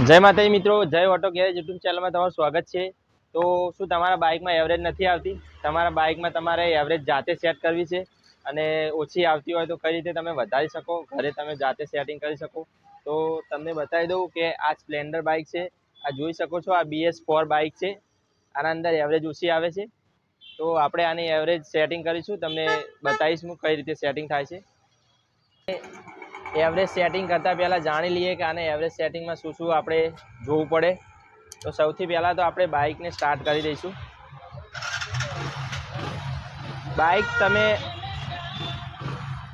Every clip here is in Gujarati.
જય માતાજી મિત્રો, જય ઓટો ગેરેજ યુટ્યુબ ચેનલમાં તમારું સ્વાગત છે। તો શું તમારા બાઇકમાં એવરેજ નથી આવતી? તમારા બાઇકમાં તમારે એવરેજ જાતે સેટ કરવી છે અને ઓછી આવતી હોય તો કઈ રીતે તમે વધારી શકો, ઘરે તમે જાતે સેટિંગ કરી શકો। તો તમને બતાવી દઉં કે આ સ્પ્લેન્ડર બાઇક છે, આ જોઈ શકો છો, આ BS4 બાઇક છે। આના અંદર એવરેજ ઓછી આવે છે, તો આપણે આની એવરેજ સેટિંગ કરીશું, તમને બતાવીશ હું કઈ રીતે સેટિંગ થાય છે। એવરેજ સેટિંગ કરતાં પહેલાં જાણી લઈએ કે આને એવરેજ સેટિંગમાં શું શું આપણે જોવું પડે। તો સૌથી પહેલાં તો આપણે બાઇકને સ્ટાર્ટ કરી દઈશું।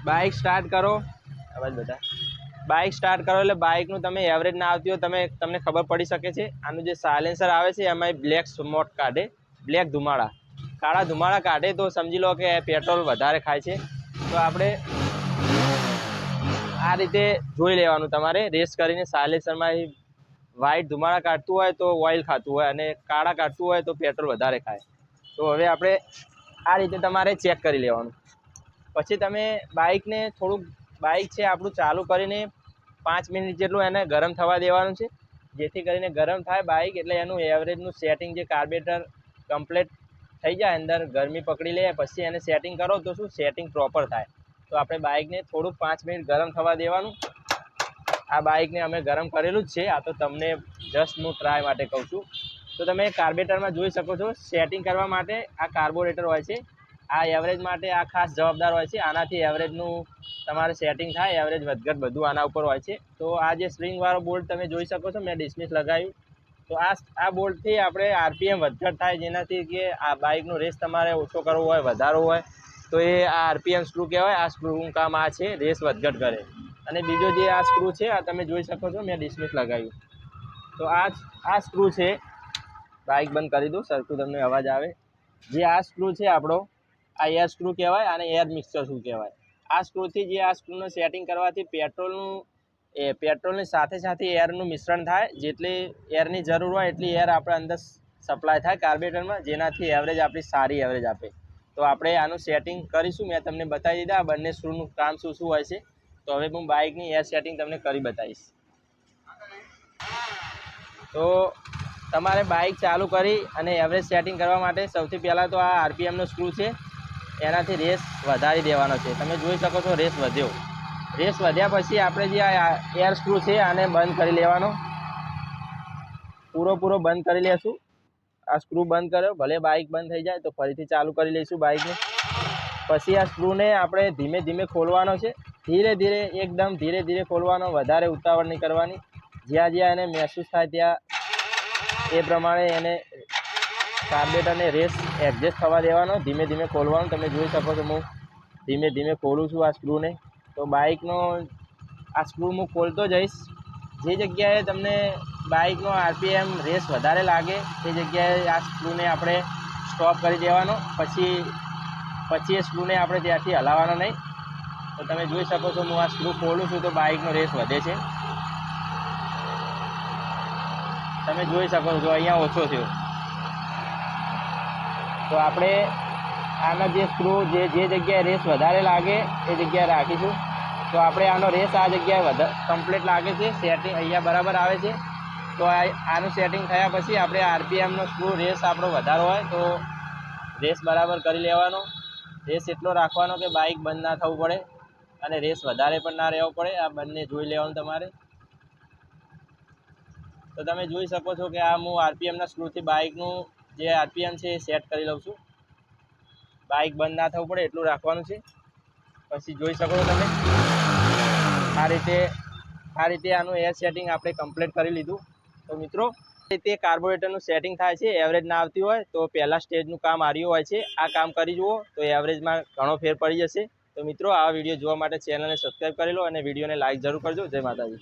બાઇક સ્ટાર્ટ કરો, અવાજ બધા બાઇક સ્ટાર્ટ કરો એટલે બાઇકનું તમે એવરેજ ના આવતી હોય તમને ખબર પડી શકે છે। આનું જે સાયલેન્સર આવે છે એમાં બ્લેક સ્મોક કાઢે, બ્લેક ધુમાડા, કાળા ધુમાડા કાઢે તો સમજી લો કે પેટ્રોલ વધારે ખાય છે। તો આપણે આ રીતે જોઈ લેવાનું, તમારે રેસ કરીને સાયલેન્સરમાં વ્હાઇટ ધુમાડા કાઢતું હોય તો ઓઇલ ખાતું હોય અને કાળા કાઢતું હોય તો પેટ્રોલ વધારે ખાય। તો હવે આપણે આ રીતે તમારે ચેક કરી લેવાનું। પછી તમે બાઇકને બાઇક છે આપણું ચાલુ કરીને 5 મિનિટ જેટલું એને ગરમ થવા દેવાનું છે, જેથી કરીને ગરમ થાય બાઇક એટલે એનું એવરેજનું સેટિંગ, જે કાર્બેટર કમ્પ્લીટ થઈ જાય, અંદર ગરમી પકડી લે, પછી એને સેટિંગ કરો તો શું સેટિંગ પ્રોપર થાય। તો આપણે બાઇકને થોડુંક 5 મિનિટ ગરમ થવા દેવાનું। આ બાઇકને અમે ગરમ કરેલું જ છે, આ તો તમને જસ્ટ હું ટ્રાય માટે કહું છું। તો તમે કાર્બેટરમાં જોઈ શકો છો, સેટિંગ કરવા માટે આ કાર્બોરેટર હોય છે, આ એવરેજ માટે આ ખાસ જવાબદાર હોય છે। આનાથી એવરેજનું તમારે સેટિંગ થાય, એવરેજ વધઘટ બધું આના ઉપર હોય છે। તો આ જે સ્પ્રિંગવાળો બોલ્ટ તમે જોઈ શકો છો, મેં ડિસ્મિસ લગાવ્યું, તો આ બોલ્ટથી આપણે RPM વધઘટ થાય, જેનાથી કે આ બાઇકનો રેસ તમારે ઓછો કરવો હોય, વધારવો હોય તો એ આ RPM સ્ક્રૂ કહેવાય। આ સ્ક્રૂનું કામ આ છે, રેસ વધઘટ કરે। અને બીજો જે આ સ્ક્રૂ છે, આ તમે જોઈ શકો છો, મેં ડિસ્મિસ લગાવ્યું, તો આ સ્ક્રૂ છે। બાઇક બંધ કરી દો, સરખું તમને અવાજ આવે। જે આ સ્ક્રૂ છે આપણો, આ એર સ્ક્રૂ કહેવાય, આને એર મિક્સર સ્ક્રૂ કહેવાય। આ સ્ક્રૂથી જે આ સ્ક્રૂનું સેટિંગ કરવાથી પેટ્રોલની સાથે સાથે એરનું મિશ્રણ થાય, જેટલી એરની જરૂર હોય એટલી એર આપણે અંદર સપ્લાય થાય કાર્બેટરમાં, જેનાથી એવરેજ આપણી સારી એવરેજ આપે। તો આપણે આનું સેટિંગ કરીશું, મેં તમને બતાવી દીધા આ બંને સ્ક્રૂનું કામ શું શું હોય છે। તો હવે હું બાઇકની એર સેટિંગ તમને કરી બતાવીશ। તો તમારે બાઇક ચાલુ કરી અને એવરેજ સેટિંગ કરવા માટે સૌથી પહેલાં તો આ RPMનો સ્ક્રૂ છે, એનાથી રેસ વધારી દેવાનો છે। તમે જોઈ શકો છો રેસ વધ્યો। રેસ વધ્યા પછી આપણે જે આ એર સ્ક્રૂ છે આને બંધ કરી લેવાનો, પૂરો બંધ કરી લેશું। આ સ્ક્રૂ બંધ કર્યો, ભલે બાઇક બંધ થઈ જાય તો ફરીથી ચાલુ કરી લઈશું બાઇકને। પછી આ સ્ક્રૂને આપણે ધીમે ધીમે ખોલવાનો છે, એકદમ ધીરે ધીરે ખોલવાનો, વધારે ઉતાવળ નહીં કરવાની। જ્યાં એને મહેસૂસ થાય ત્યાં એ પ્રમાણે એને કાર્બેટરને રેસ એડજસ્ટ થવા દેવાનો, ધીમે ધીમે ખોલવાનું। તમે જોઈ શકો છો હું ધીમે ધીમે ખોલું છું આ સ્ક્રૂને। તો બાઇકનો આ સ્ક્રૂ હું ખોલતો જઈશ, જે જગ્યાએ તમને બાઇકનો RPM રેસ વધારે લાગે તે જગ્યાએ આ સ્ક્રૂને આપણે સ્ટોપ કરી દેવાનો। પછી એ સ્ક્રૂને આપણે ત્યાંથી હલાવવાનો નહીં। તો તમે જોઈ શકો છો હું આ સ્ક્રૂ ખોલું છું તો બાઇકનો રેસ વધે છે, તમે જોઈ શકો છો અહીંયા ઓછો થયો। તો આપણે આના જે સ્ક્રૂ જે જગ્યાએ રેસ વધારે લાગે એ જગ્યાએ રાખીશું। તો આપણે આનો રેસ આ જગ્યાએ કમ્પ્લીટ લાગે છે, સેટિંગ અહીંયા બરાબર આવે છે। તો આનું સેટિંગ થયા પછી આપણે RPMનો સ્ક્રૂ રેસ આપણો વધારો હોય તો રેસ બરાબર કરી લેવાનો। રેસ એટલો રાખવાનો કે બાઇક બંધ ના થવું પડે અને રેસ વધારે પણ ના રહેવો પડે, આ બંને જોઈ લેવાનું તમારે। તો તમે જોઈ શકો છો કે આ હું RPMના સ્ક્રૂથી બાઇકનું જે RPM છે એ સેટ કરી લઉં છું, બાઇક બંધ ના થવું પડે એટલું રાખવાનું છે। પછી જોઈ શકો છો તમે આ રીતે આનું એર સેટિંગ આપણે કમ્પ્લીટ કરી લીધું। તો મિત્રો તે કાર્બોરેટરનું સેટિંગ થાય છે, એવરેજ ના આવતી હોય તો પહેલાં સ્ટેજનું કામ આર્યું હોય છે, આ કામ કરી જુઓ તો એવરેજમાં ઘણો ફેર પડી જશે। તો મિત્રો આ વિડીયો જોવા માટે ચેનલને સબસ્ક્રાઈબ કરી લો અને વિડીયોને લાઈક જરૂર કરજો। જય માતાજી।